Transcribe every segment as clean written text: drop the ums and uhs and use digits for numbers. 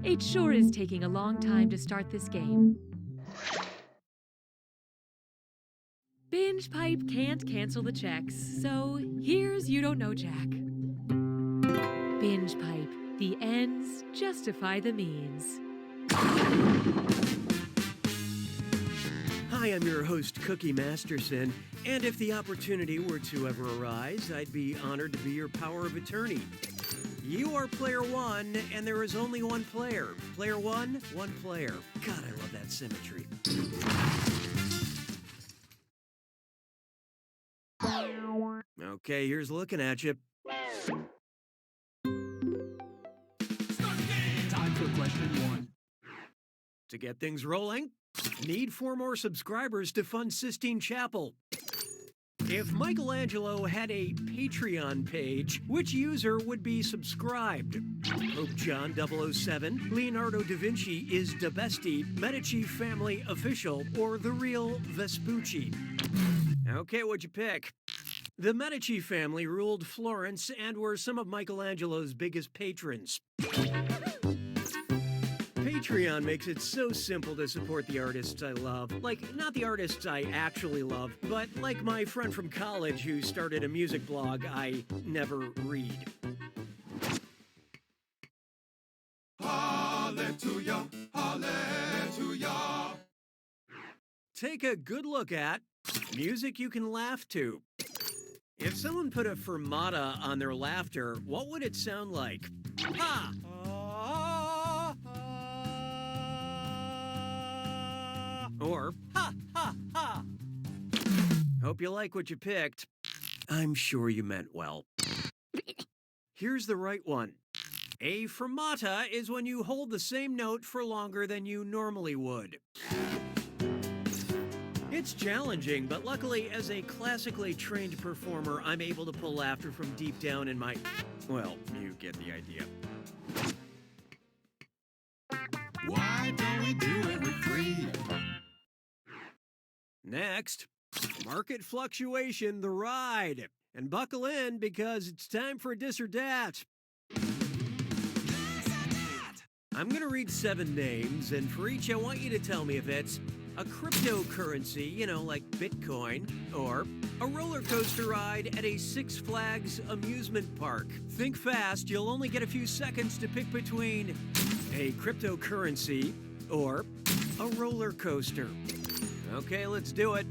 It sure is taking a long time to start this game. Binge Pipe can't cancel the checks, so here's You Don't Know Jack. Binge Pipe, the ends justify the means. Hi, I'm your host, Cookie Masterson, and if the opportunity were to ever arise, I'd be honored to be your power of attorney. You are player one, and there is only one player. Player one player. God, I love that symmetry. Okay, here's looking at you. Time for question one. To get things rolling, need 4 more subscribers to fund Sistine Chapel. If Michelangelo had a Patreon page, which user would be subscribed? Pope John 007, Leonardo da Vinci is Da Besti, Medici family official, or the real Vespucci? Okay, what'd you pick? The Medici family ruled Florence and were some of Michelangelo's biggest patrons. Patreon makes it so simple to support the artists I love. Like, not the artists I actually love, but like my friend from college who started a music blog I never read. Hallelujah, hallelujah. Take a good look at music you can laugh to. If someone put a fermata on their laughter, what would it sound like? Ha! Or ha ha ha. Hope you like what you picked. I'm sure you meant well. Here's the right one. A fermata is when you hold the same note for longer than you normally would. It's challenging, but luckily, as a classically trained performer, I'm able to pull laughter from deep down in my... Well, you get the idea. Why don't we do it for free? Next, market fluctuation, the ride. And buckle in because it's time for this or that. I'm going to read 7 names, and for each I want you to tell me if it's a cryptocurrency, you know, like Bitcoin, or a roller coaster ride at a Six Flags amusement park. Think fast, you'll only get a few seconds to pick between a cryptocurrency or a roller coaster. Okay, let's do it.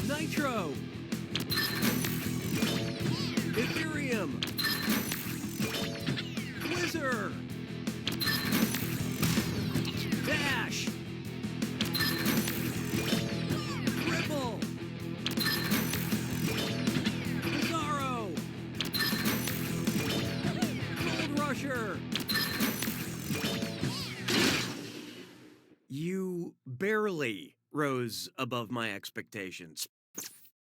Nitro. Ethereum. Whizzer. Dash. Ripple. Bizarro. Gold Rusher. You barely rose above my expectations.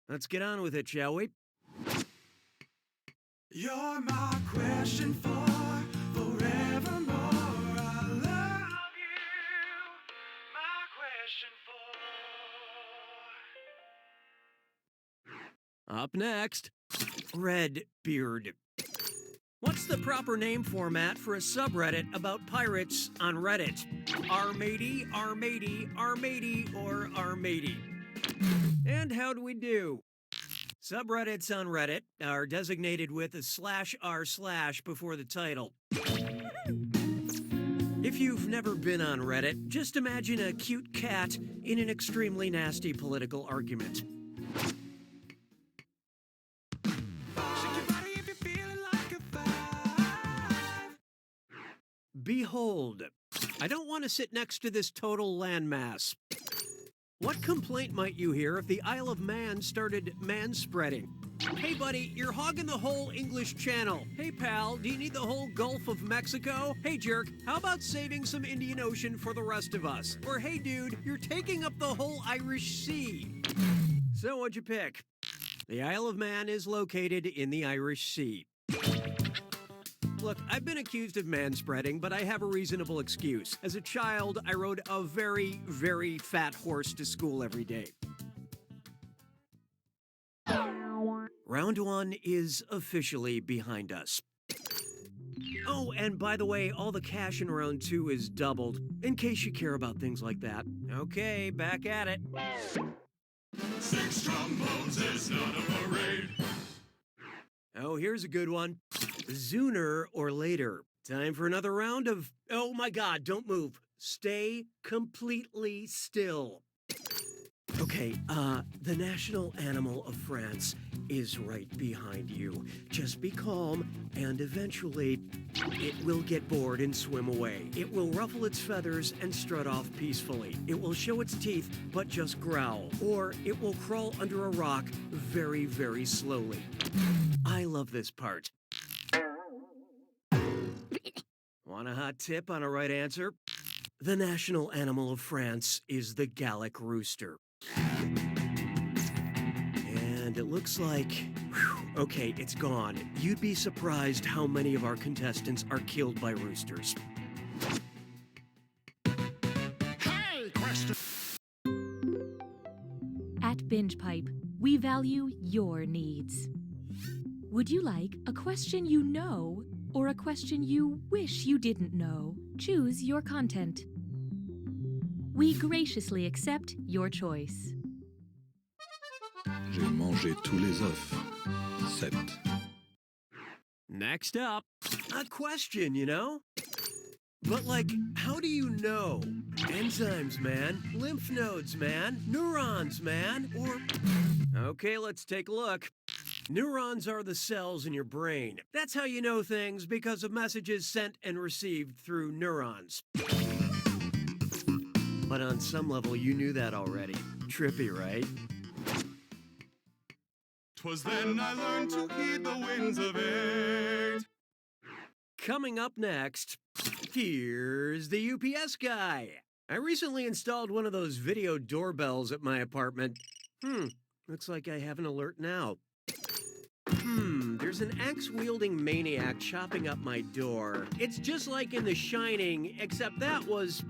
Let's get on with it, shall we? You're my question for forevermore. I love you. My question for. Up next, Red Beard. What's the proper name format for a subreddit about pirates on Reddit? Armatey, Armatey, Armatey, or Armatey? And how do we do? Subreddits on Reddit are designated with a /r/ before the title. If you've never been on Reddit, just imagine a cute cat in an extremely nasty political argument. Behold, I don't want to sit next to this total landmass. What complaint might you hear if the Isle of Man started manspreading? Hey buddy, you're hogging the whole English Channel. Hey pal, do you need the whole Gulf of Mexico? Hey jerk, how about saving some Indian Ocean for the rest of us? Or hey dude, you're taking up the whole Irish Sea. So what'd you pick? The Isle of Man is located in the Irish Sea. Look, I've been accused of manspreading, but I have a reasonable excuse. As a child, I rode a very, very fat horse to school every day. Round 1 is officially behind us. Oh, and by the way, all the cash in round 2 is doubled, in case you care about things like that. Okay, back at it. 6 trombones is not a parade. Oh, here's a good one. Sooner or later. Time for another round of... Oh my god, don't move. Stay completely still. Okay, the national animal of France is right behind you. Just be calm, and eventually, it will get bored and swim away. It will ruffle its feathers and strut off peacefully. It will show its teeth, but just growl. Or it will crawl under a rock very, very slowly. I love this part. Want a hot tip on a right answer? The national animal of France is the Gallic rooster. And it looks like... Whew, okay, it's gone. You'd be surprised how many of our contestants are killed by roosters. Hey, question. At Binge Pipe, we value your needs. Would you like a question you know or a question you wish you didn't know? Choose your content. We graciously accept your choice. J'ai mangé tous les œufs. 7. Next up, a question, you know? But like, how do you know? Enzymes, man. Lymph nodes, man. Neurons, man. Or... Okay, let's take a look. Neurons are the cells in your brain. That's how you know things, because of messages sent and received through neurons. But on some level, you knew that already. Trippy, right? 'Twas then I learned to heed the winds of 8. Coming up next, here's the UPS guy. I recently installed one of those video doorbells at my apartment. Looks like I have an alert now. There's an axe-wielding maniac chopping up my door. It's just like in The Shining, except that was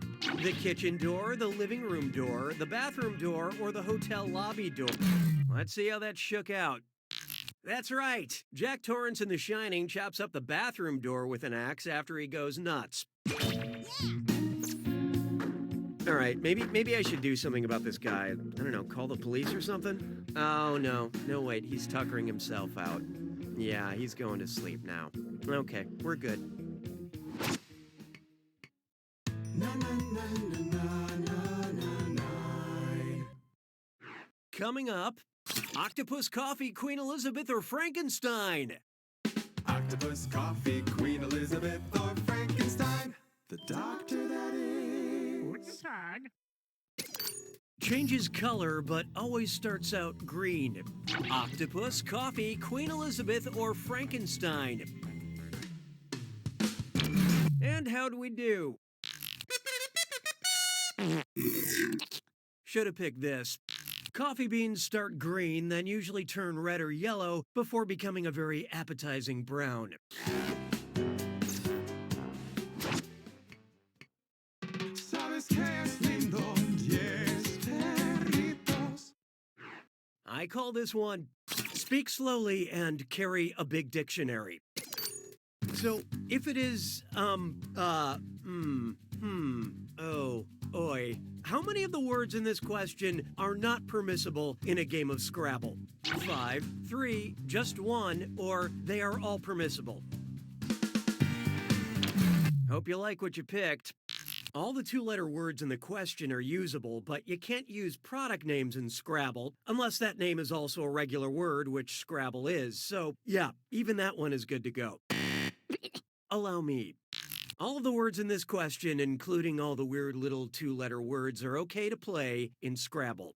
the kitchen door, the living room door, the bathroom door, or the hotel lobby door. Let's see how that shook out. That's right. Jack Torrance in The Shining chops up the bathroom door with an axe after he goes nuts. All right, maybe I should do something about this guy. I don't know, call the police or something? Oh, no, wait, he's tuckering himself out. Yeah, he's going to sleep now. Okay, we're good. Coming up, Octopus Coffee, Queen Elizabeth, or Frankenstein? Octopus, coffee, Queen Elizabeth, or Frankenstein. The doctor, that is. Changes color, but always starts out green. Octopus, coffee, Queen Elizabeth, or Frankenstein? And how do we do? Should have picked this. Coffee beans start green, then usually turn red or yellow before becoming a very appetizing brown. Sabes que es lindo, 10 perritos. I call this one speak slowly and carry a big dictionary. So, if it is, oh, oi, how many of the words in this question are not permissible in a game of Scrabble? 5, 3, just 1, or they are all permissible? Hope you like what you picked. All the 2-letter words in the question are usable, but you can't use product names in Scrabble unless that name is also a regular word, which Scrabble is. So, yeah, even that one is good to go. Allow me. All of the words in this question, including all the weird little 2-letter words, are okay to play in Scrabble.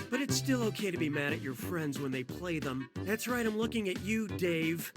But it's still okay to be mad at your friends when they play them. That's right, I'm looking at you, Dave.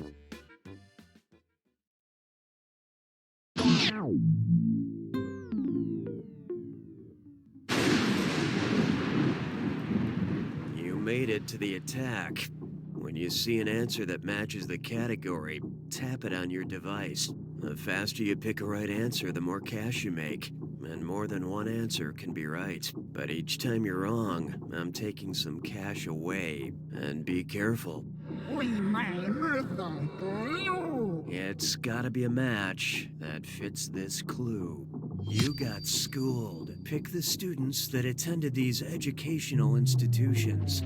You made it to the attack. When you see an answer that matches the category, tap it on your device. The faster you pick a right answer, the more cash you make. And more than one answer can be right. But each time you're wrong, I'm taking some cash away. And be careful. We may listen to you. It's gotta be a match that fits this clue. You got schooled. Pick the students that attended these educational institutions.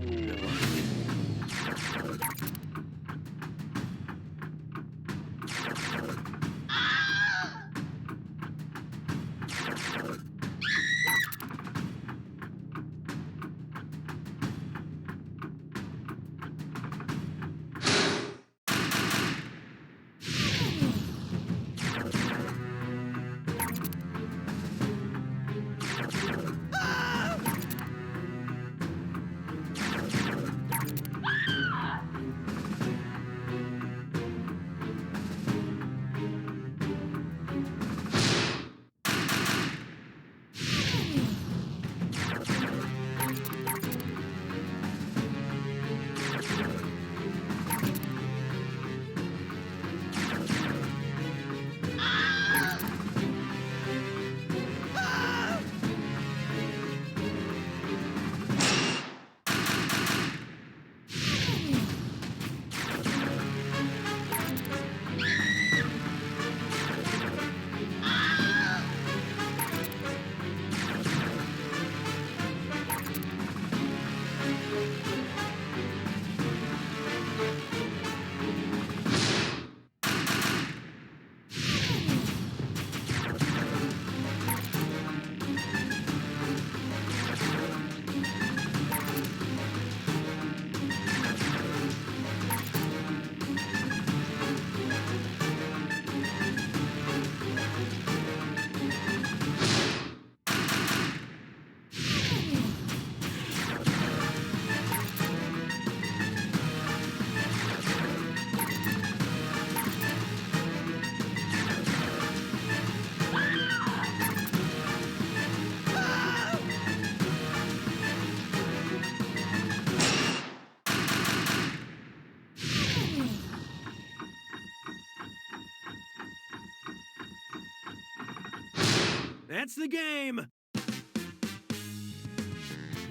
That's the game!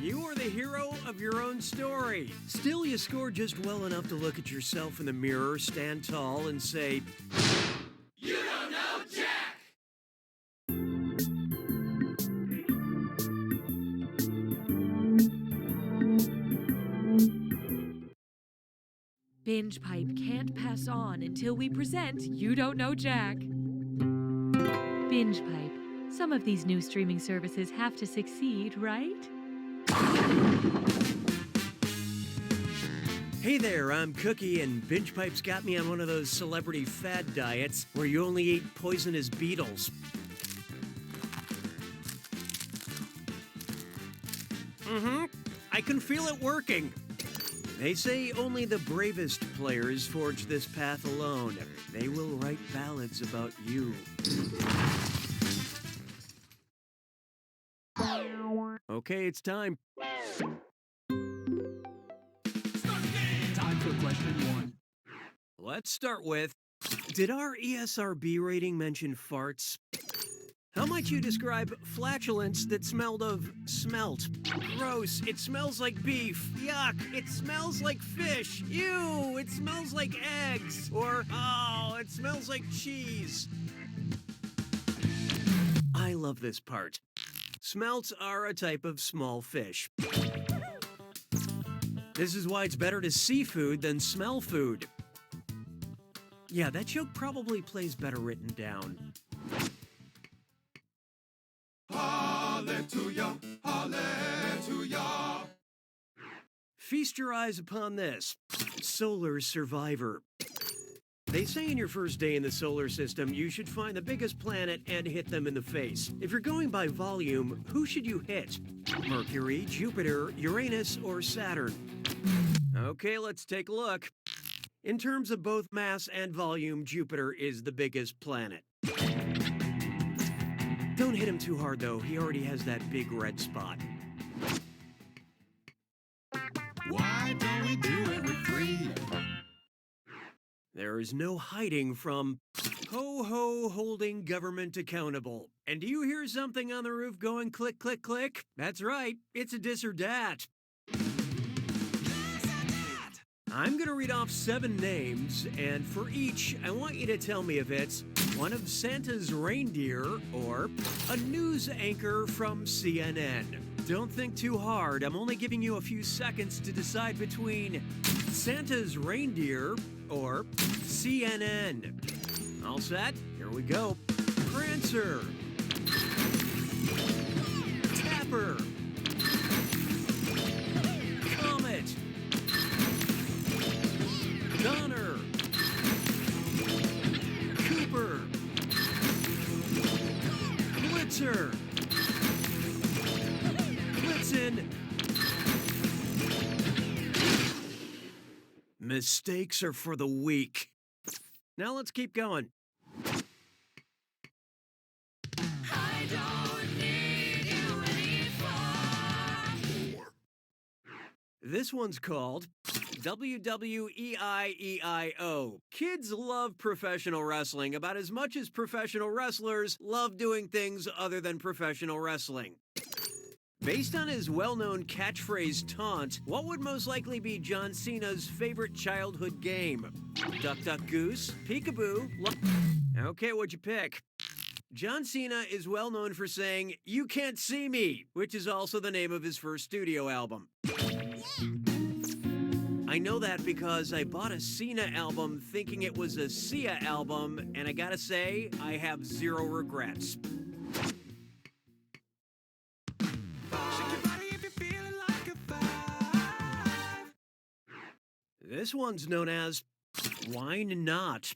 You are the hero of your own story. Still, you scored just well enough to look at yourself in the mirror, stand tall, and say, "You don't know Jack!" Binge Pipe can't pass on until we present You Don't Know Jack. Binge Pipe. Some of these new streaming services have to succeed, right? Hey there, I'm Cookie, and Binge Pipe's got me on one of those celebrity fad diets where you only eat poisonous beetles. I can feel it working. They say only the bravest players forge this path alone. They will write ballads about you. Okay, it's time. Time for question 1. Let's start with, did our ESRB rating mention farts? How might you describe flatulence that smelled of smelt? Gross, it smells like beef. Yuck, it smells like fish. Ew, it smells like eggs. Or, oh, it smells like cheese. I love this part. Smelts are a type of small fish. This is why it's better to see food than smell food. Yeah, that joke probably plays better written down. Hallelujah, hallelujah. Feast your eyes upon this. Solar Survivor. They say in your first day in the solar system, you should find the biggest planet and hit them in the face. If you're going by volume, who should you hit? Mercury, Jupiter, Uranus, or Saturn? Okay, let's take a look. In terms of both mass and volume, Jupiter is the biggest planet. Don't hit him too hard, though. He already has that big red spot. Why don't we do it with 3? There is no hiding from ho-ho holding government accountable. And do you hear something on the roof going click, click, click? That's right, it's a dis or dat. I'm going to read off 7 names, and for each, I want you to tell me if it's one of Santa's reindeer or a news anchor from CNN. Don't think too hard. I'm only giving you a few seconds to decide between Santa's reindeer or CNN. All set? Here we go. Prancer. Tapper. Comet. Donner. Cooper. Blitzer. Blitzen. Mistakes are for the weak. Now let's keep going. I don't need you anymore. This one's called WWEIEIO. Kids love professional wrestling about as much as professional wrestlers love doing things other than professional wrestling. Based on his well-known catchphrase taunt, what would most likely be John Cena's favorite childhood game? Duck, Duck, Goose? Peekaboo? Okay, what'd you pick? John Cena is well known for saying, "You can't see me," which is also the name of his first studio album. I know that because I bought a Cena album thinking it was a Sia album, and I gotta say, I have 0 regrets. This one's known as Wine Not.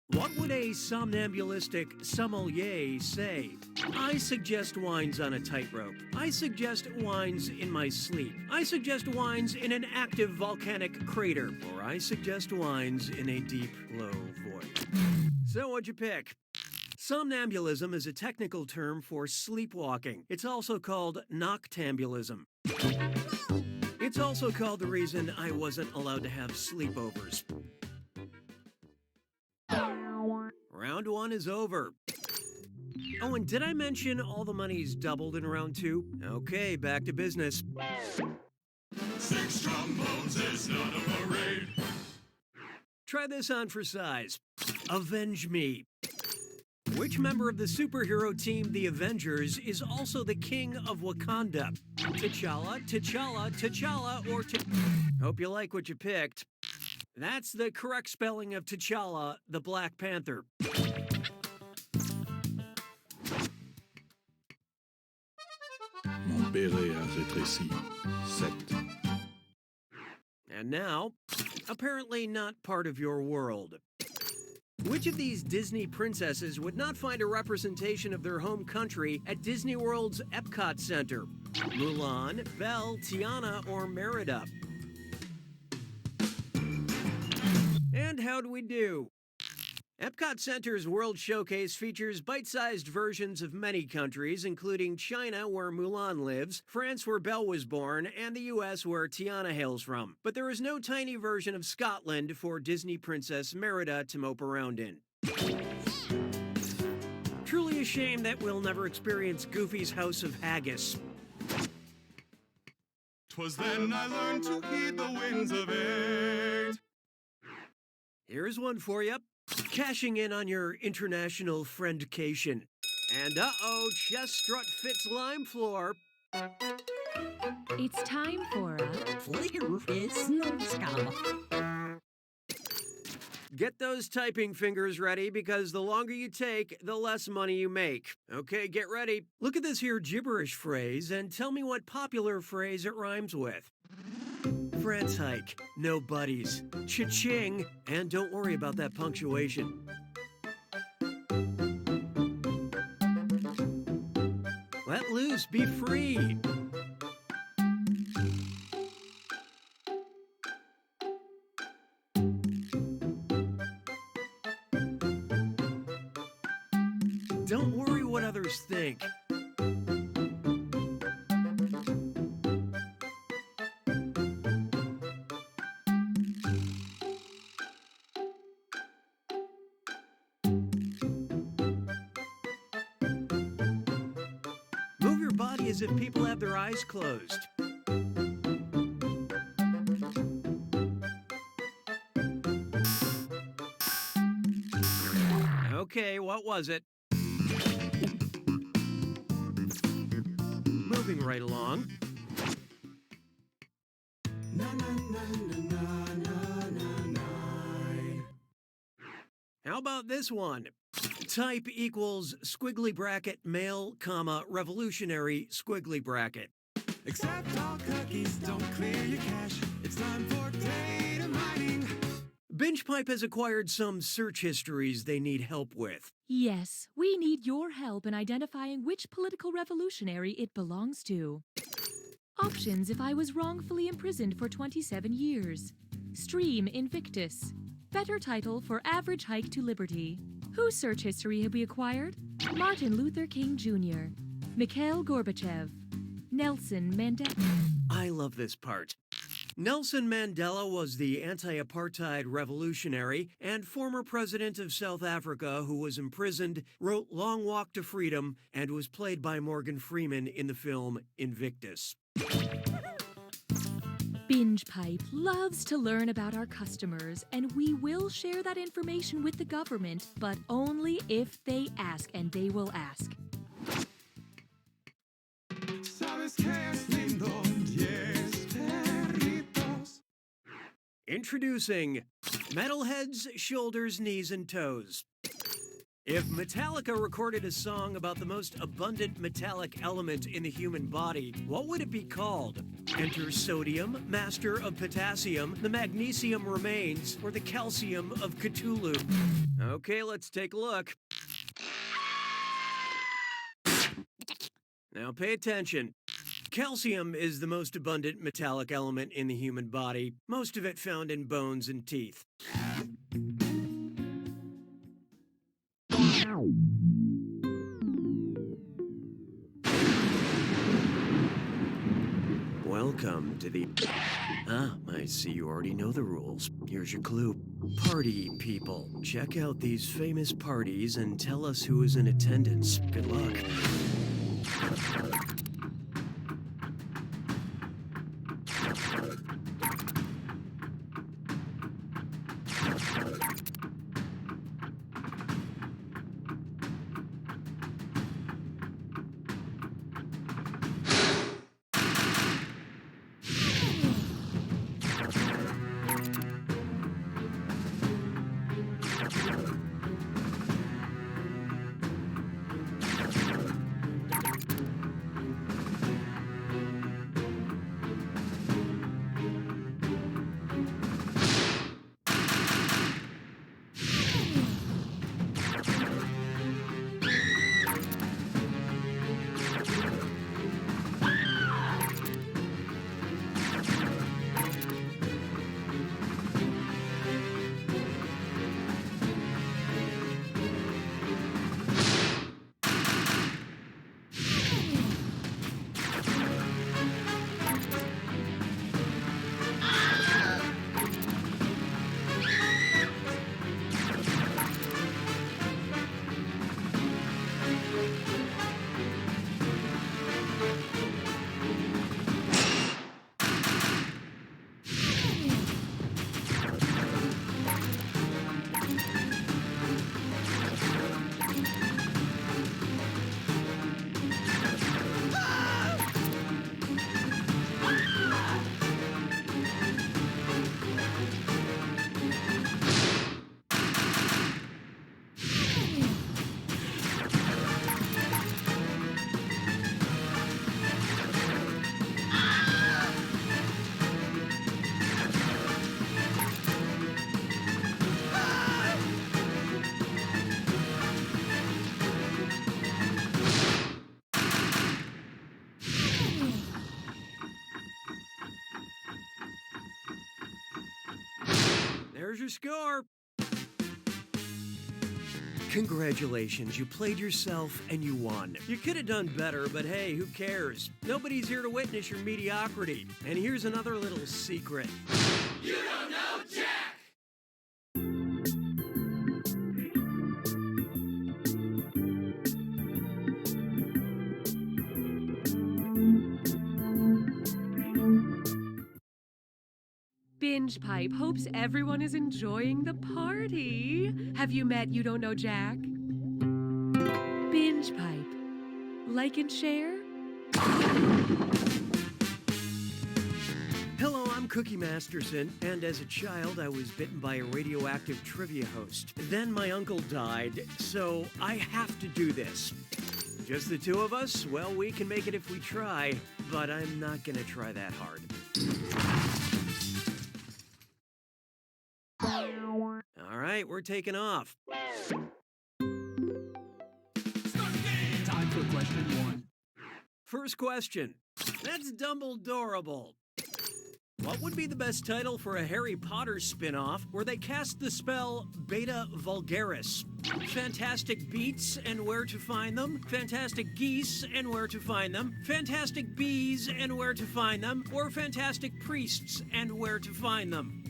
What would a somnambulistic sommelier say? I suggest wines on a tightrope. I suggest wines in my sleep. I suggest wines in an active volcanic crater. Or I suggest wines in a deep, low void. So what'd you pick? Somnambulism is a technical term for sleepwalking. It's also called noctambulism. It's also called the reason I wasn't allowed to have sleepovers. Round 1 is over. Oh, and did I mention all the money's doubled in round 2? Okay, back to business. 6 trombones is not a parade. Try this on for size. Avenge me. Which member of the superhero team, the Avengers, is also the king of Wakanda? T'Challa, T'Challa, T'Challa, or Hope you like what you picked. That's the correct spelling of T'Challa, the Black Panther. Mon béret a rétréci. 7. And now, apparently not part of your world. Which of these Disney princesses would not find a representation of their home country at Disney World's Epcot Center? Mulan, Belle, Tiana, or Merida? And how do we do? Epcot Center's World Showcase features bite-sized versions of many countries, including China, where Mulan lives, France, where Belle was born, and the US, where Tiana hails from. But there is no tiny version of Scotland for Disney Princess Merida to mope around in. Truly a shame that we'll never experience Goofy's House of Haggis. 'Twas then I learned to heed the winds of 8. Here's one for you. Cashing in on your international friendcation. And chest strut fits lime floor. It's time for a Get those typing fingers ready, because the longer you take, the less money you make. Okay, get ready. Look at this here gibberish phrase and tell me what popular phrase it rhymes with. France hike, no buddies, cha-ching, and don't worry about that punctuation. Let loose, be free. Don't worry what others think. Move your body as if people have their eyes closed. Okay, what was it? Moving right along. How about this one? Type equals squiggly bracket male, comma, revolutionary squiggly bracket. Except all cookies don't clear your cache. It's time for data mining. BingePipe has acquired some search histories they need help with. Yes, we need your help in identifying which political revolutionary it belongs to. Options if I was wrongfully imprisoned for 27 years. Stream Invictus. Better title for Average Hike to Liberty. Whose search history have we acquired? Martin Luther King Jr., Mikhail Gorbachev, Nelson Mandela. I love this part. Nelson Mandela was the anti-apartheid revolutionary and former president of South Africa who was imprisoned, wrote Long Walk to Freedom, and was played by Morgan Freeman in the film Invictus. BingePipe loves to learn about our customers, and we will share that information with the government, but only if they ask, and they will ask. ¿Sabes qué es lindo? Yes, perritos. Introducing Metalheads, Shoulders, Knees, and Toes. If Metallica recorded a song about the most abundant metallic element in the human body, what would it be called? Enter sodium, master of potassium, the magnesium remains, or the calcium of Cthulhu. Okay, let's take a look. Now pay attention. Calcium is the most abundant metallic element in the human body, most of it found in bones and teeth. Welcome to the... I see you already know the rules. Here's your clue. Party people. Check out these famous parties and tell us who is in attendance. Good luck. There's your score. Congratulations, you played yourself and you won. You could have done better, but hey, who cares? Nobody's here to witness your mediocrity. And here's another little secret. You don't know Jack! BingePipe hopes everyone is enjoying the party. Have you met You Don't Know Jack? Like and share? Hello, I'm Cookie Masterson, and as a child, I was bitten by a radioactive trivia host. Then my uncle died, so I have to do this. Just the two of us? Well, we can make it if we try, but I'm not gonna try that hard. All right, we're taking off. Time for question 1. First question. That's Dumbledorable. What would be the best title for a Harry Potter spin-off where they cast the spell Beta Vulgaris? Fantastic Beats and Where to Find Them, Fantastic Geese and Where to Find Them, Fantastic Bees and Where to Find Them, or Fantastic Priests and Where to Find Them?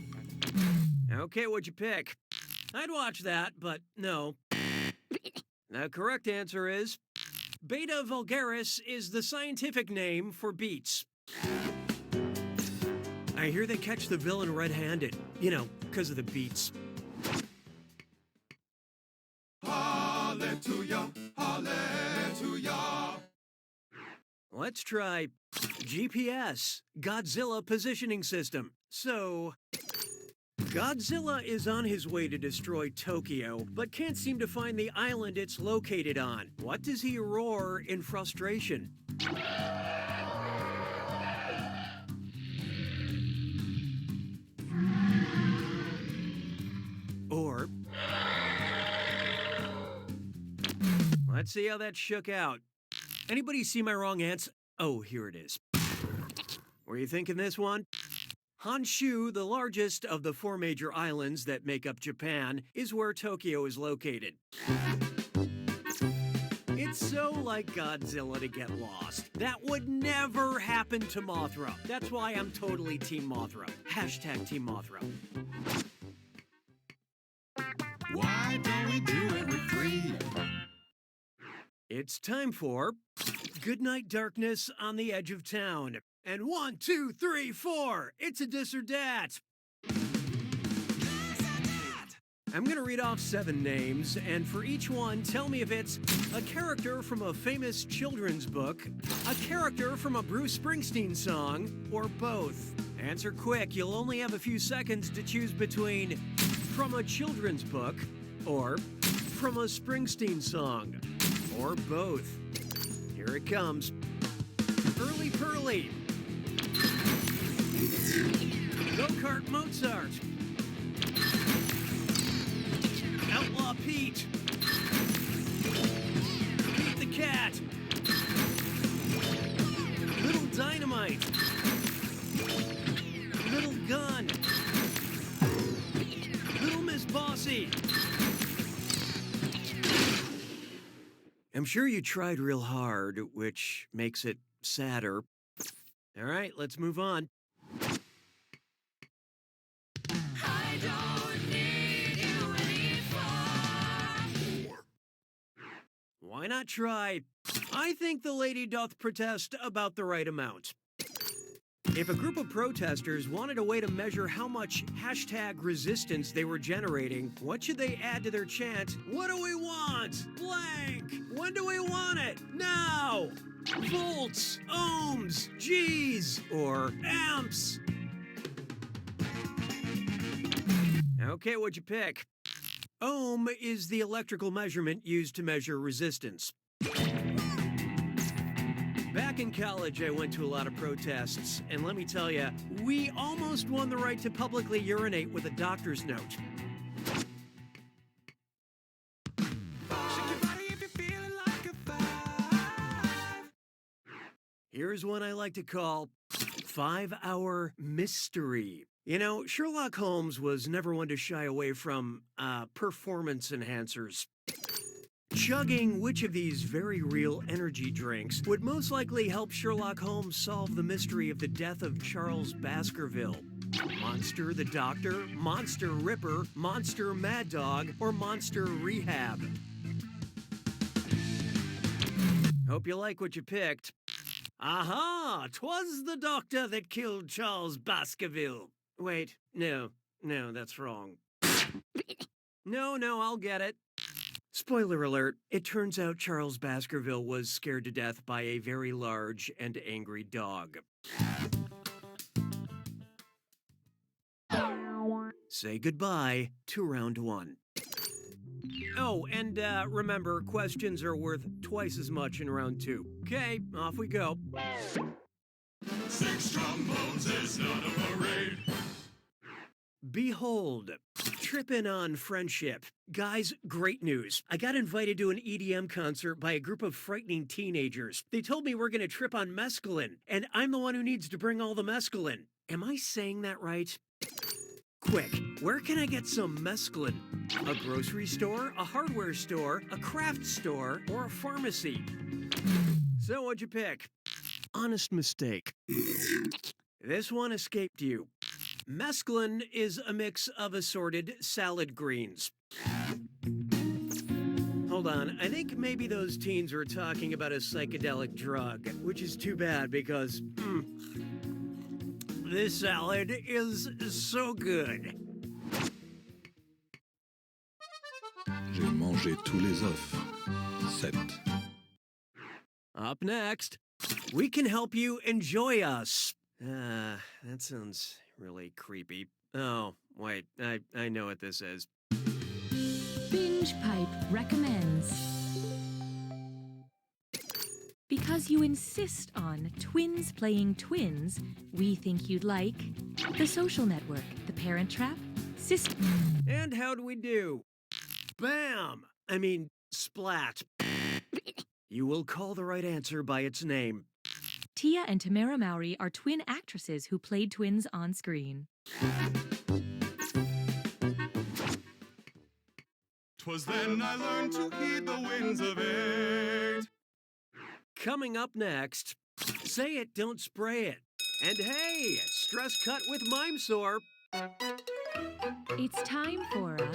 Okay, what'd you pick? I'd watch that, but no. The correct answer is Beta Vulgaris is the scientific name for beets. I hear they catch the villain red-handed, because of the beets. Hallelujah, hallelujah. Let's try GPS, Godzilla Positioning System. So, Godzilla is on his way to destroy Tokyo, but can't seem to find the island it's located on. What does he roar in frustration? Or, let's see how that shook out. Anybody see my wrong answer? Oh, here it is. Were you thinking this one? Honshu, the largest of the 4 major islands that make up Japan, is where Tokyo is located. It's so like Godzilla to get lost. That would never happen to Mothra. That's why I'm totally Team Mothra. Hashtag Team Mothra. Why don't we do it with 3? It's time for Goodnight Darkness on the Edge of Town. And 1, 2, 3, 4. It's a dis or dat. I'm going to read off 7 names, and for each one, tell me if it's a character from a famous children's book, a character from a Bruce Springsteen song, or both. Answer quick. You'll only have a few seconds to choose between from a children's book or from a Springsteen song, or both. Here it comes. Early Pearly. Go-Kart Mozart. Outlaw Pete. Pete the Cat. Little Dynamite. Little Gun. Little Miss Bossy. I'm sure you tried real hard, which makes it sadder. All right, let's move on. I don't need you anymore. Why not try? I think the lady doth protest about the right amount. If a group of protesters wanted a way to measure how much hashtag resistance they were generating, what should they add to their chant? What do we want? Blank! When do we want it? Now! Volts, ohms, Gs, or amps. Okay, what'd you pick? Ohm is the electrical measurement used to measure resistance. Back in college, I went to a lot of protests, and let me tell you, we almost won the right to publicly urinate with a doctor's note. Here's one I like to call 5-Hour Mystery. You know, Sherlock Holmes was never one to shy away from performance enhancers. Chugging which of these very real energy drinks would most likely help Sherlock Holmes solve the mystery of the death of Charles Baskerville? Monster the Doctor, Monster Ripper, Monster Mad Dog, or Monster Rehab? Hope you like what you picked. Aha! 'Twas the doctor that killed Charles Baskerville. Wait, no, that's wrong. No, I'll get it. Spoiler alert, it turns out Charles Baskerville was scared to death by a very large and angry dog. Say goodbye to round one. Oh, and remember, questions are worth twice as much in round two. Okay, off we go. 6 trombones is not a parade. Behold, trippin' on friendship. Guys, great news. I got invited to an EDM concert by a group of frightening teenagers. They told me we're gonna trip on mescaline, and I'm the one who needs to bring all the mescaline. Am I saying that right? Quick, where can I get some mescaline? A grocery store, a hardware store, a craft store, or a pharmacy? So what'd you pick? Honest mistake. This one escaped you. Mescaline is a mix of assorted salad greens. Hold on, I think maybe those teens were talking about a psychedelic drug, which is too bad because, this salad is so good. J'ai mangé tous les œufs. 7. Up next, we can help you enjoy us. That sounds really creepy. Oh, wait, I know what this is. Binge Pipe recommends. Because you insist on twins playing twins, we think you'd like The Social Network, The Parent Trap, Sister. And how'd we do? Bam! I mean, splat. You will call the right answer by its name. Tia and Tamara Mowry are twin actresses who played twins on screen. 'Twas then I learned to heed the winds of 8. Coming up next, say it, don't spray it. And hey, stress cut with mime sore. It's time for a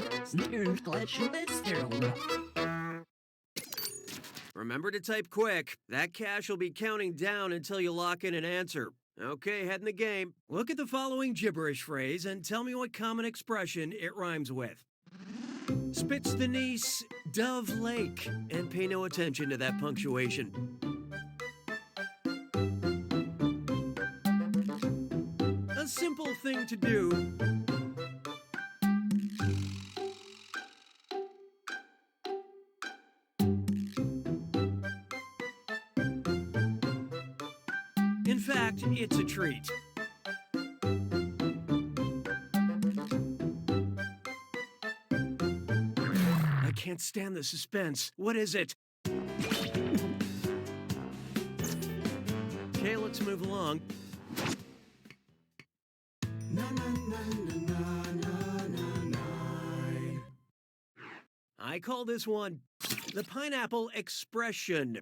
Remember to type quick. That cash will be counting down until you lock in an answer. Okay, head in the game. Look at the following gibberish phrase and tell me what common expression it rhymes with. Spits the niece, Dove Lake, and pay no attention to that punctuation. A simple thing to do. In fact, it's a treat. I can't stand the suspense. What is it? Okay, let's move along. I call this one the pineapple expression,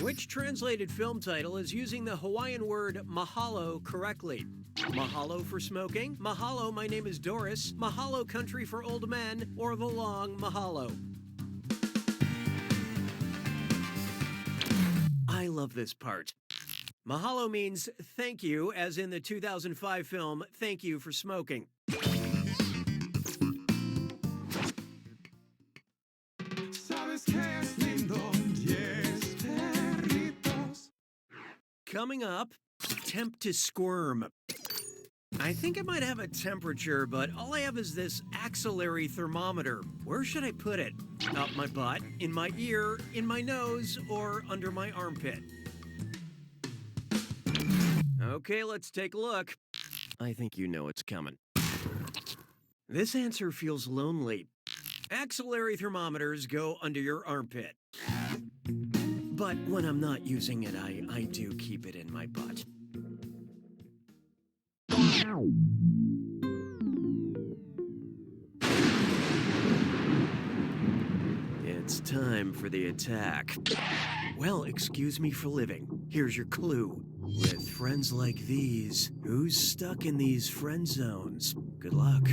which translated film title is using the Hawaiian word mahalo correctly. Mahalo for smoking, mahalo my name is Doris, mahalo country for old men, or the long mahalo. I love this part. Mahalo means thank you, as in the 2005 film Thank You for Smoking. Sabes que es lindo, 10 perritos. Coming up, tempt to squirm. I think I might have a temperature, but all I have is this axillary thermometer. Where should I put it? Up my butt, in my ear, in my nose, or under my armpit? Okay, let's take a look. I think you know it's coming. This answer feels lonely. Axillary thermometers go under your armpit. But when I'm not using it, I do keep it in my butt. It's time for the attack. Well, excuse me for living. Here's your clue. With friends like these, who's stuck in these friend zones? Good luck.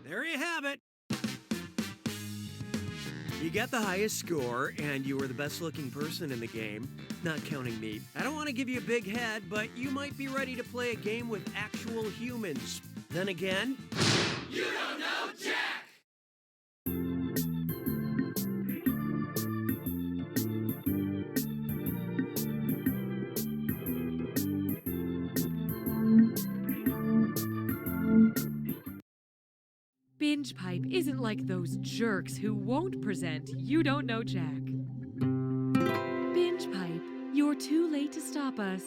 There you have it. You got the highest score, and you were the best-looking person in the game, not counting me. I don't want to give you a big head, but you might be ready to play a game with actual humans. Then again, You don't know Jack! Binge Pipe isn't like those jerks who won't present You Don't Know Jack. Binge Pipe, you're too late to stop us.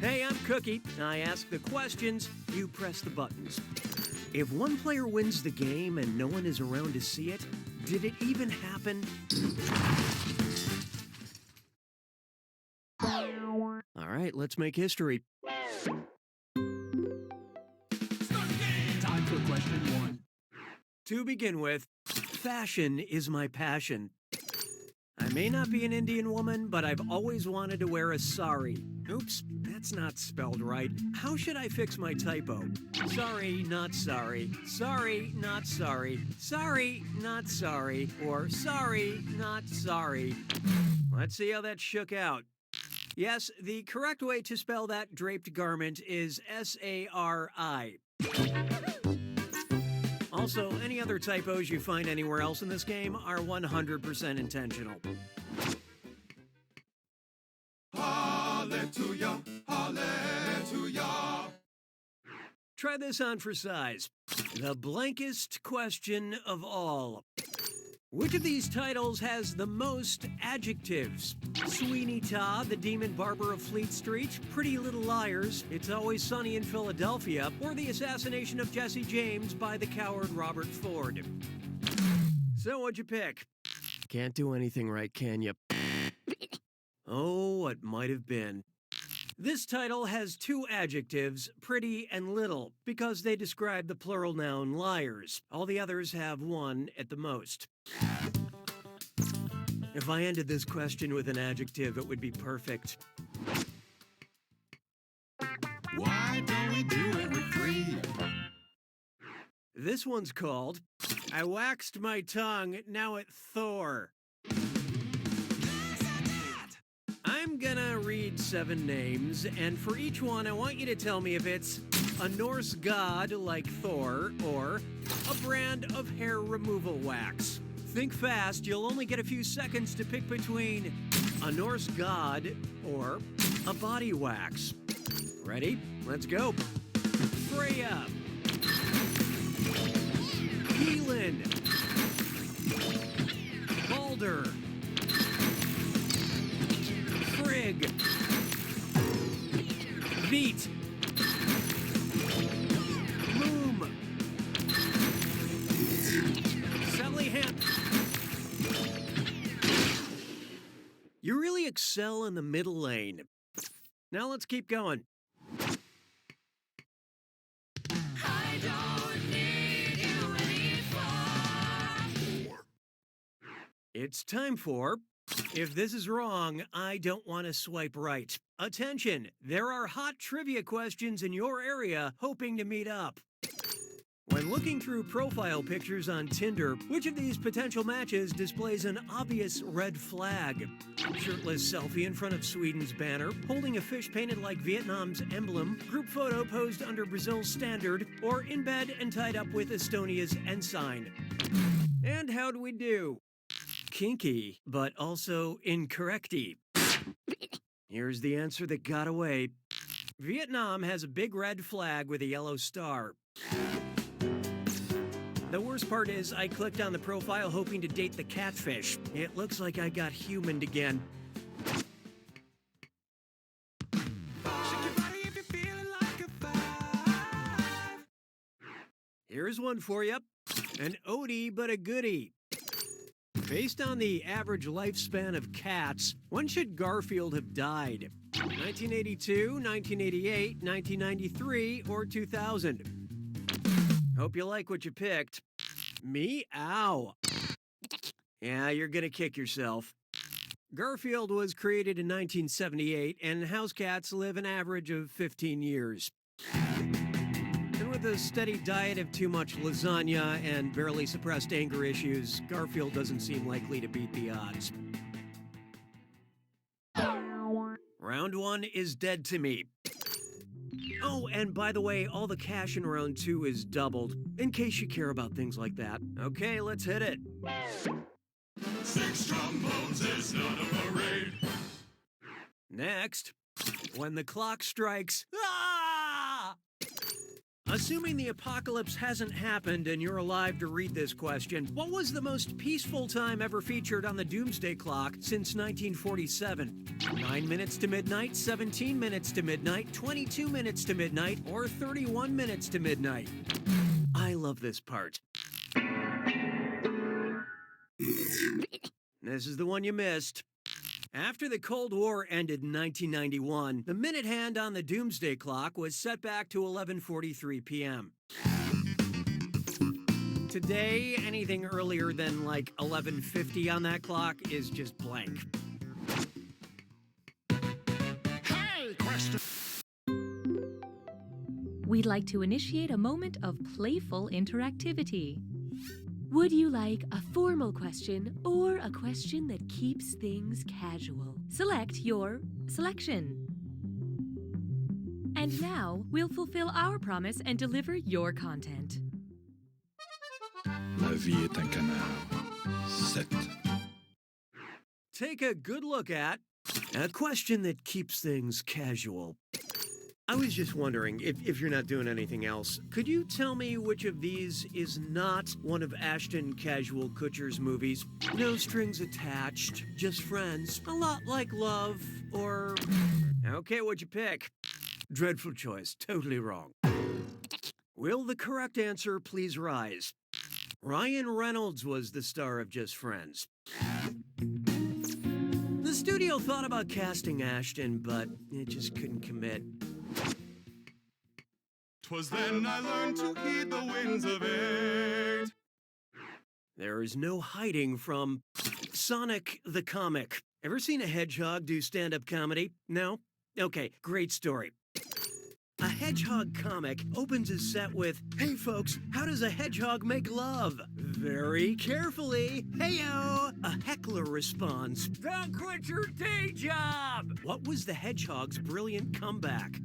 hey, I'm Cookie. I ask the questions, you press the buttons. If one player wins the game and no one is around to see it, did it even happen? All right, let's make history. Time for question one. To begin with, fashion is my passion. I may not be an Indian woman, but I've always wanted to wear a sari. Oops, that's not spelled right. How should I fix my typo? Sorry, not sorry. Sorry, not sorry. Sorry, not sorry. Or sorry, not sorry. Let's see how that shook out. Yes, the correct way to spell that draped garment is S-A-R-I. Also, any other typos you find anywhere else in this game are 100% intentional. Hallelujah, hallelujah. Try this on for size. The blankest question of all. Which of these titles has the most adjectives? Sweeney Todd, the Demon Barber of Fleet Street, Pretty Little Liars, It's Always Sunny in Philadelphia, or The Assassination of Jesse James by the coward Robert Ford? So what'd you pick? Can't do anything right, can you? Oh, what might have been. This title has two adjectives, pretty and little, because they describe the plural noun liars. All the others have one at the most. If I ended this question with an adjective, it would be perfect. Why don't we do it with three? This one's called I Waxed My Tongue, Now It Thor. I'm gonna read 7 names, and for each one, I want you to tell me if it's a Norse god like Thor or a brand of hair removal wax. Think fast, you'll only get a few seconds to pick between a Norse god or a body wax. Ready? Let's go. Freya. Keelan. Balder. Frigg. Veet. Moom. excel in the middle lane. Now let's keep going. I don't need you anymore. It's time for If This Is Wrong, I Don't Want to Swipe Right. Attention, there are hot trivia questions in your area hoping to meet up. When looking through profile pictures on Tinder, which of these potential matches displays an obvious red flag? Shirtless selfie in front of Sweden's banner, holding a fish painted like Vietnam's emblem, group photo posed under Brazil's standard, or in bed and tied up with Estonia's ensign. And how do we do? Kinky, but also incorrecty. Here's the answer that got away. Vietnam has a big red flag with a yellow star. The worst part is I clicked on the profile hoping to date the catfish. It looks like I got humaned again. Here's one for you. An oldie but a goodie. Based on the average lifespan of cats, when should Garfield have died? 1982, 1988, 1993, or 2000? Hope you like what you picked. Meow. Yeah, you're gonna kick yourself. Garfield was created in 1978, and house cats live an average of 15 years. And with a steady diet of too much lasagna and barely suppressed anger issues, Garfield doesn't seem likely to beat the odds. Round one is dead to me. Oh, and by the way, all the cash in round two is doubled, in case you care about things like that. Okay, let's hit it. 6 trombones is not a parade. Next, when the clock strikes, ah! Assuming the apocalypse hasn't happened and you're alive to read this question, what was the most peaceful time ever featured on the Doomsday Clock since 1947? 9 minutes to midnight, 17 minutes to midnight, 22 minutes to midnight, or 31 minutes to midnight? I love this part. This is the one you missed. After the Cold War ended in 1991, the minute hand on the Doomsday Clock was set back to 11:43 p.m. Today, anything earlier than like 11:50 on that clock is just blank. Hey, question. We'd like to initiate a moment of playful interactivity. Would you like a formal question or a question that keeps things casual? Select your selection. And now, we'll fulfill our promise and deliver your content. La vie est un canard. 7. Take a good look at a question that keeps things casual. I was just wondering, if you're not doing anything else, could you tell me which of these is not one of Ashton Casual Kutcher's movies? No strings attached, just friends, a lot like love, or... Okay, what'd you pick? Dreadful choice, totally wrong. Will the correct answer please rise? Ryan Reynolds was the star of Just Friends. The studio thought about casting Ashton, but it just couldn't commit. 'Twas then I learned to heed the winds of 8. There is no hiding from Sonic the Comic. Ever seen a hedgehog do stand-up comedy? No? Okay, great story. A hedgehog comic opens his set with, "Hey folks, how does a hedgehog make love?" Very carefully, "Heyo!" A heckler responds, "Don't quit your day job!" What was the hedgehog's brilliant comeback?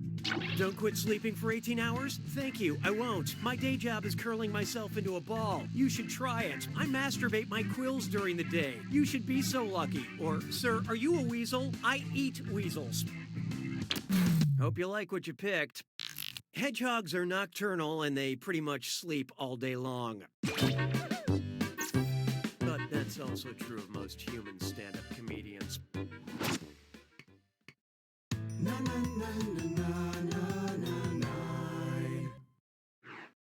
"Don't quit sleeping for 18 hours? Thank you, I won't. My day job is curling myself into a ball. You should try it. I masturbate my quills during the day. You should be so lucky." Or, "Sir, are you a weasel? I eat weasels." Hope you like what you picked. Hedgehogs are nocturnal and they pretty much sleep all day long. But that's also true of most human stand-up comedians.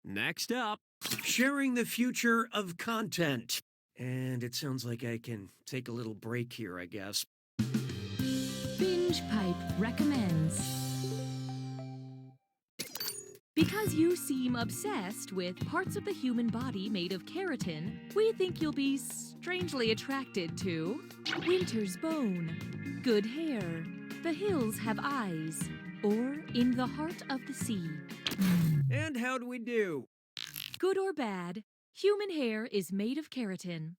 Next up, sharing the future of content. And it sounds like I can take a little break here, I guess. Binge Pipe recommends. Because you seem obsessed with parts of the human body made of keratin, we think you'll be strangely attracted to winter's bone, good hair, the hills have eyes, or in the heart of the sea. And how'd we do? Good or bad, human hair is made of keratin.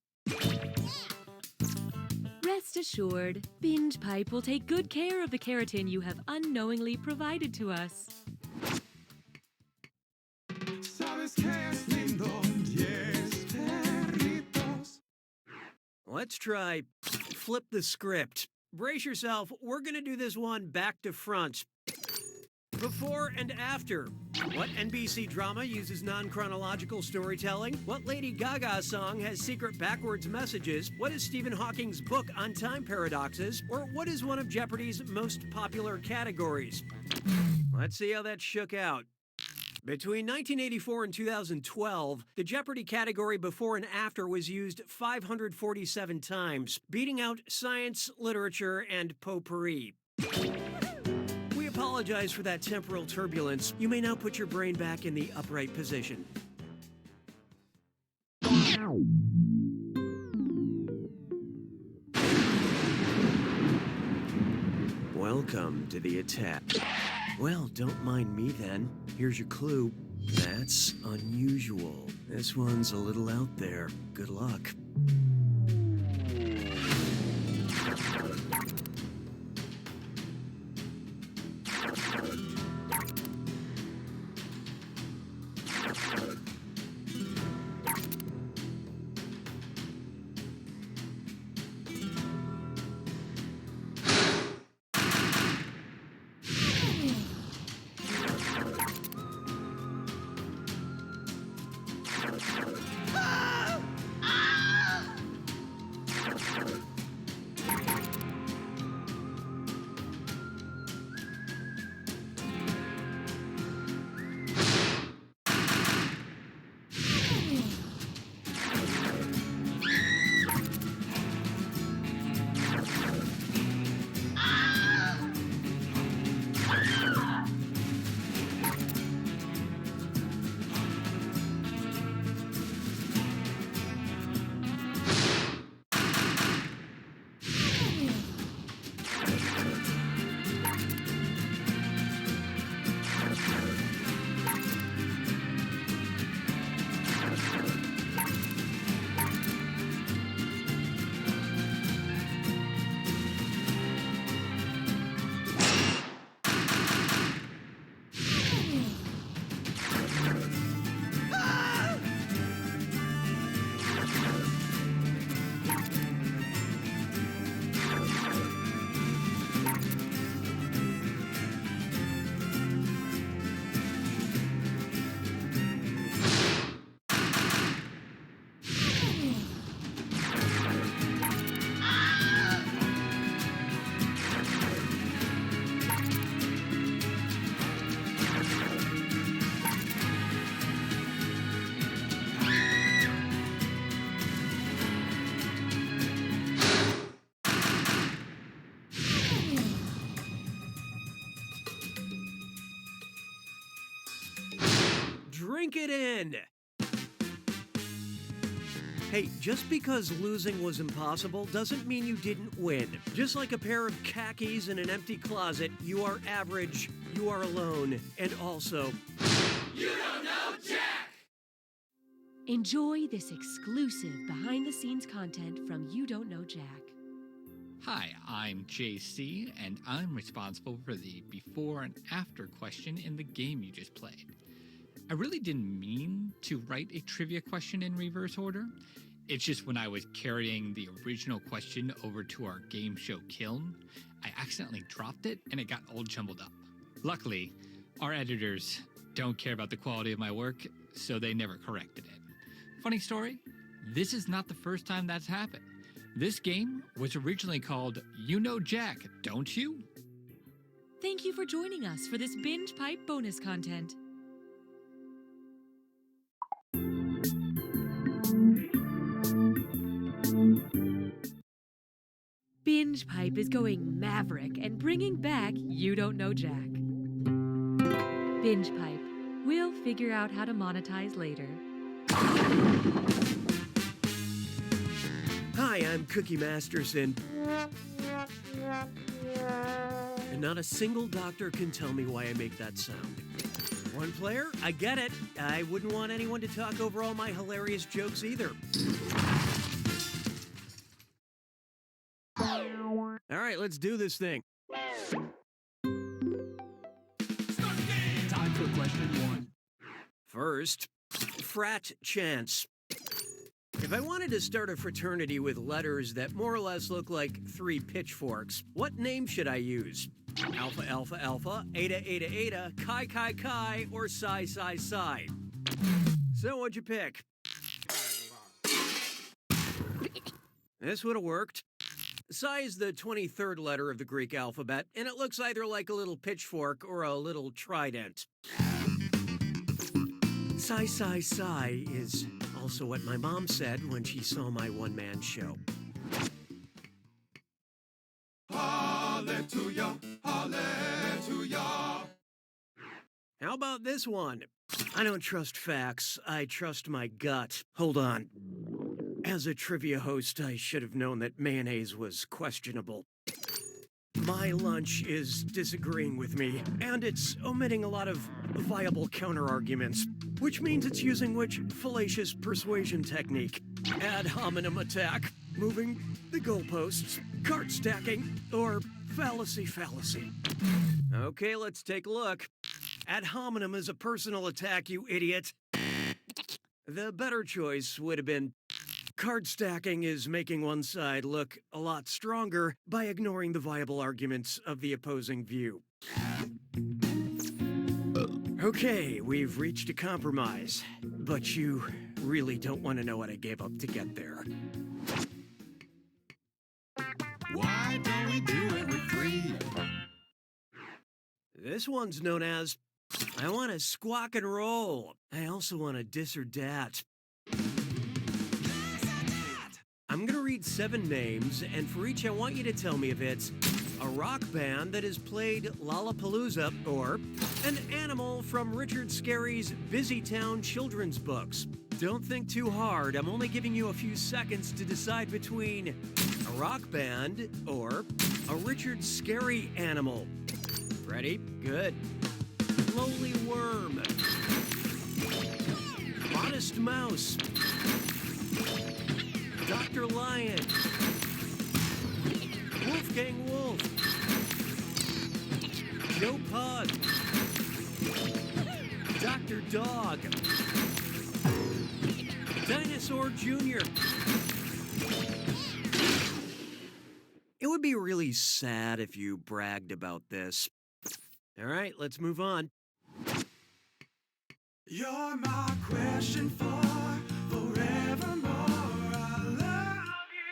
Rest assured, Binge Pipe will take good care of the keratin you have unknowingly provided to us. ¿Sabes qué es lindo? 10 perritos. Let's try flip the script. Brace yourself, we're gonna do this one back to front. Before and after. What NBC drama uses non-chronological storytelling? What Lady Gaga song has secret backwards messages? What is Stephen Hawking's book on time paradoxes? Or what is one of Jeopardy's most popular categories? Let's see how that shook out. Between 1984 and 2012, the Jeopardy category before and after was used 547 times, beating out science, literature, and potpourri. We apologize for that temporal turbulence. You may now put your brain back in the upright position. Welcome to the attack. Well, don't mind me then. Here's your clue. That's unusual. This one's a little out there. Good luck. Drink it in! Hey, just because losing was impossible doesn't mean you didn't win. Just like a pair of khakis in an empty closet, you are average, you are alone, and also... You don't know Jack! Enjoy this exclusive behind-the-scenes content from You Don't Know Jack. Hi, I'm JC, and I'm responsible for the before and after question in the game you just played. I really didn't mean to write a trivia question in reverse order. It's just when I was carrying the original question over to our game show kiln, I accidentally dropped it and it got all jumbled up. Luckily, our editors don't care about the quality of my work, so they never corrected it. Funny story, this is not the first time that's happened. This game was originally called You Know Jack, Don't You? Thank you for joining us for this Binge Pipe bonus content. Binge Binge Pipe is going maverick and bringing back You Don't Know Jack. Binge Pipe. We'll figure out how to monetize later. Hi, I'm Cookie Masterson. And not a single doctor can tell me why I make that sound. One player? I get it. I wouldn't want anyone to talk over all my hilarious jokes either. All right, let's do this thing. Time for question 1. First, frat chance. If I wanted to start a fraternity with letters that more or less look like 3 pitchforks, what name should I use? Alpha, Alpha, Alpha, Eta, Eta, Eta, Chi, Chi, Chi, or Psi, Psi, Psi? So what'd you pick? This would have worked. Psi is the 23rd letter of the Greek alphabet, and it looks either like a little pitchfork or a little trident. Psi, Psi, Psi is also what my mom said when she saw my one-man show. Hallelujah, hallelujah. How about this one? I don't trust facts, I trust my gut. Hold on. As a trivia host, I should have known that mayonnaise was questionable. My lunch is disagreeing with me, and it's omitting a lot of viable counterarguments, which means it's using which fallacious persuasion technique? Ad hominem attack, moving the goalposts, card stacking, or fallacy. Okay, let's take a look. Ad hominem is a personal attack, you idiot. The better choice would have been card stacking is making one side look a lot stronger by ignoring the viable arguments of the opposing view. Okay, we've reached a compromise, but you really don't want to know what I gave up to get there. Why don't we do it with 3? This one's known as I want to squawk and roll. I also want to dis or dat. I'm gonna read 7 names, and for each I want you to tell me if it's a rock band that has played Lollapalooza or an animal from Richard Scarry's Busy Town children's books. Don't think too hard, I'm only giving you a few seconds to decide between a rock band or a Richard Scarry animal. Ready? Good. Lowly worm. Honest mouse. Dr. Lion, Wolfgang Wolf, Joe Pug, Dr. Dog, Dinosaur Jr. It would be really sad if you bragged about this. All right, let's move on. You're my question for forevermore. I love you,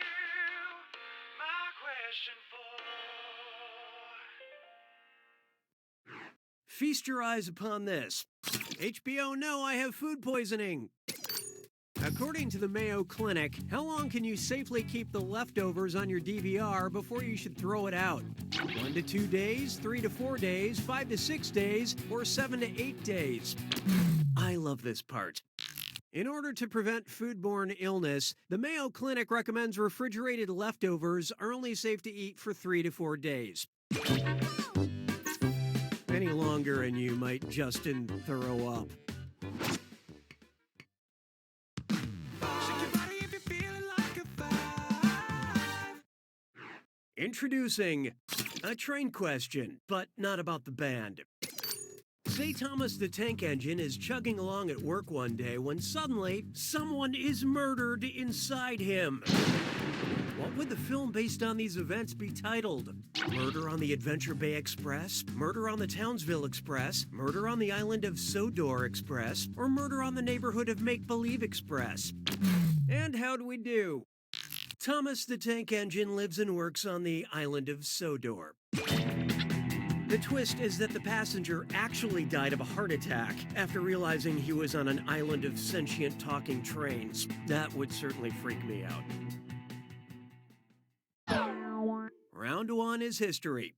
my question for. Feast your eyes upon this. HBO, no, I have food poisoning. According to the Mayo Clinic, how long can you safely keep the leftovers on your DVR before you should throw it out? 1 to 2 days, 3 to 4 days, 5 to 6 days, or 7 to 8 days? I love this part. In order to prevent foodborne illness, the Mayo Clinic recommends refrigerated leftovers are only safe to eat for 3 to 4 days. Any longer and you might Justin throw up. Introducing a train question, but not about the band. Say Thomas the Tank Engine is chugging along at work one day when suddenly someone is murdered inside him. What would the film based on these events be titled? Murder on the Adventure Bay Express, Murder on the Townsville Express, Murder on the Island of Sodor Express, or Murder on the Neighborhood of Make-Believe Express? And how do we do? Thomas the Tank Engine lives and works on the island of Sodor. The twist is that the passenger actually died of a heart attack after realizing he was on an island of sentient talking trains. That would certainly freak me out. fun is history.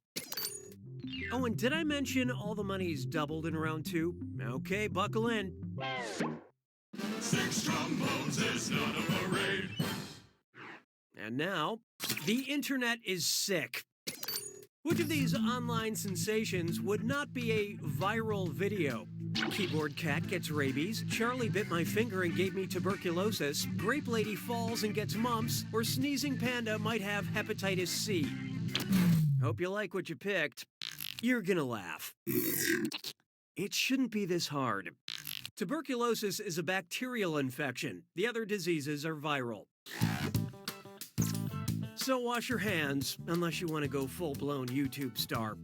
Oh, and did I mention all the money's doubled in round 2? Okay, buckle in. 6 trombones is not a parade. And now, the internet is sick. Which of these online sensations would not be a viral video? Keyboard cat gets rabies, Charlie bit my finger and gave me tuberculosis, grape lady falls and gets mumps, or sneezing panda might have hepatitis C. Hope you like what you picked. You're gonna laugh. It shouldn't be this hard. Tuberculosis is a bacterial infection. The other diseases are viral. So wash your hands, unless you want to go full-blown YouTube star.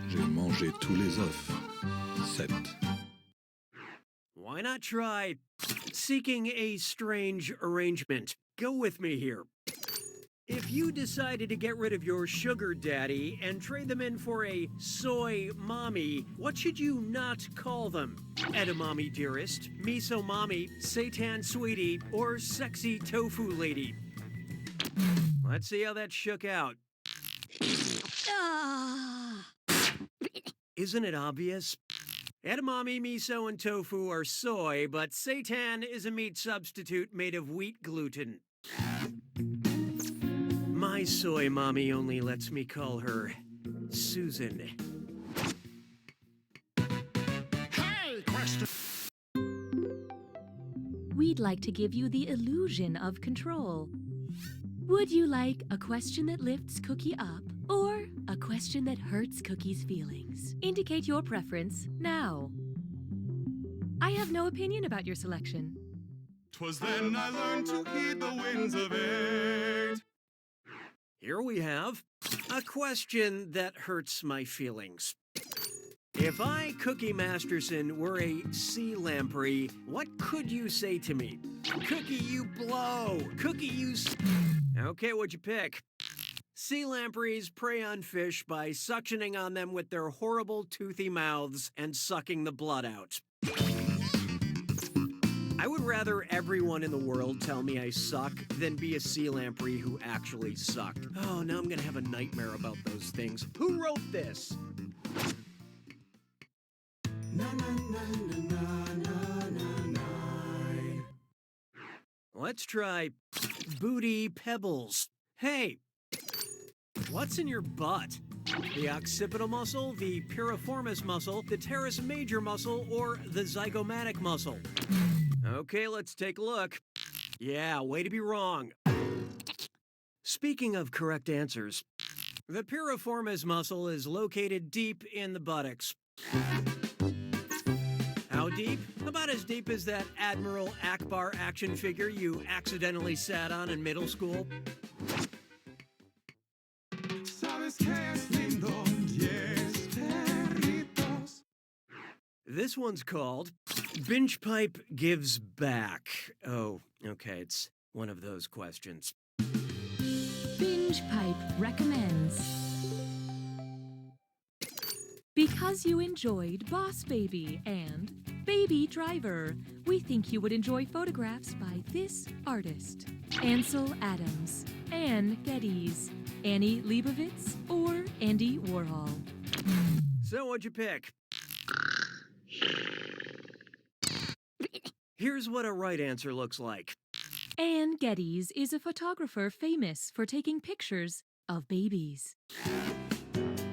J'ai mangé tous les œufs. 7. Why not try seeking a strange arrangement? Go with me here. If you decided to get rid of your sugar daddy and trade them in for a soy mommy, what should you not call them? Edamame dearest, miso mommy, seitan sweetie, or sexy tofu lady? Let's see how that shook out. Isn't it obvious? Edamame, miso, and tofu are soy, but seitan is a meat substitute made of wheat gluten. My soy mommy only lets me call her Susan. Hey, question. We'd like to give you the illusion of control. Would you like a question that lifts Cookie up or a question that hurts Cookie's feelings? Indicate your preference now. I have no opinion about your selection. 'Twas then I learned to heed the winds of 8. Here we have a question that hurts my feelings. If I, Cookie Masterson, were a sea lamprey, what could you say to me? Cookie, you blow! Cookie, you Okay, what'd you pick? Sea lampreys prey on fish by suctioning on them with their horrible toothy mouths and sucking the blood out. I would rather everyone in the world tell me I suck than be a sea lamprey who actually sucked. Oh, now I'm gonna have a nightmare about those things. Who wrote this? Na na na na na na na. Let's try booty pebbles. Hey, what's in your butt? The occipital muscle, the piriformis muscle, the teres major muscle, or the zygomatic muscle? Okay, let's take a look. Yeah, way to be wrong. Speaking of correct answers, the piriformis muscle is located deep in the buttocks. How deep? About as deep as that Admiral Akbar action figure you accidentally sat on in middle school. Sabes que es lindo, yes, perritos. This one's called Binge Pipe Gives Back. Oh, okay, it's one of those questions. Binge Pipe recommends. Because you enjoyed Boss Baby and Baby Driver, we think you would enjoy photographs by this artist: Ansel Adams, Ann Geddes, Annie Leibovitz, or Andy Warhol. So what'd you pick? Here's what a right answer looks like. Ann Geddes is a photographer famous for taking pictures of babies.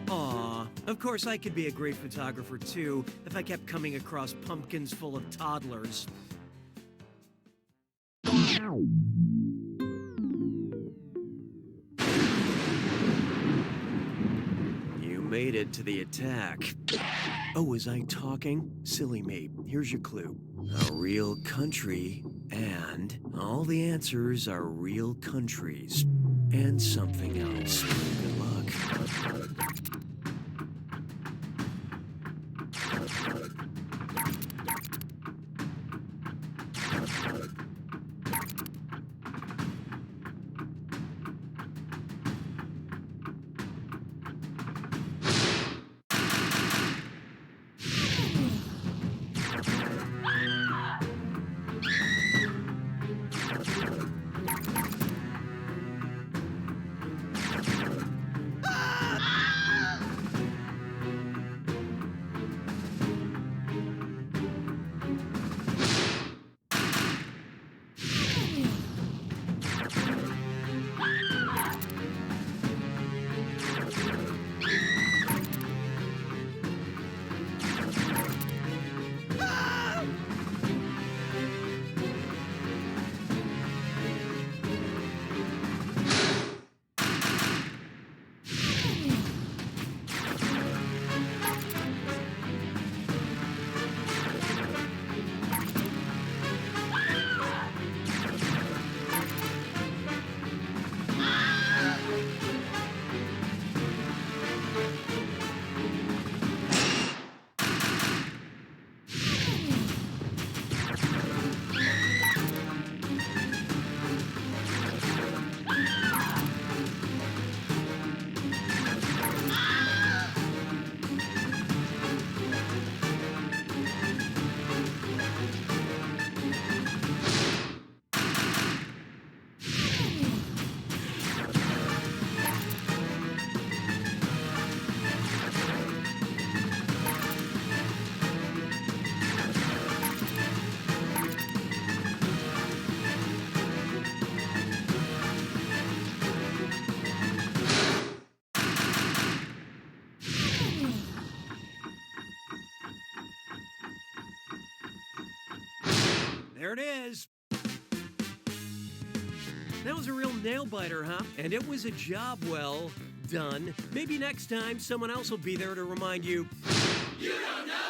Aw, of course I could be a great photographer too if I kept coming across pumpkins full of toddlers. You made it to the attack. Oh, was I talking? Silly me. Here's your clue. A real country, and all the answers are real countries. And something else. Good luck. There it is. That was a real nail-biter, huh? And it was a job well done. Maybe next time someone else will be there to remind you. You don't know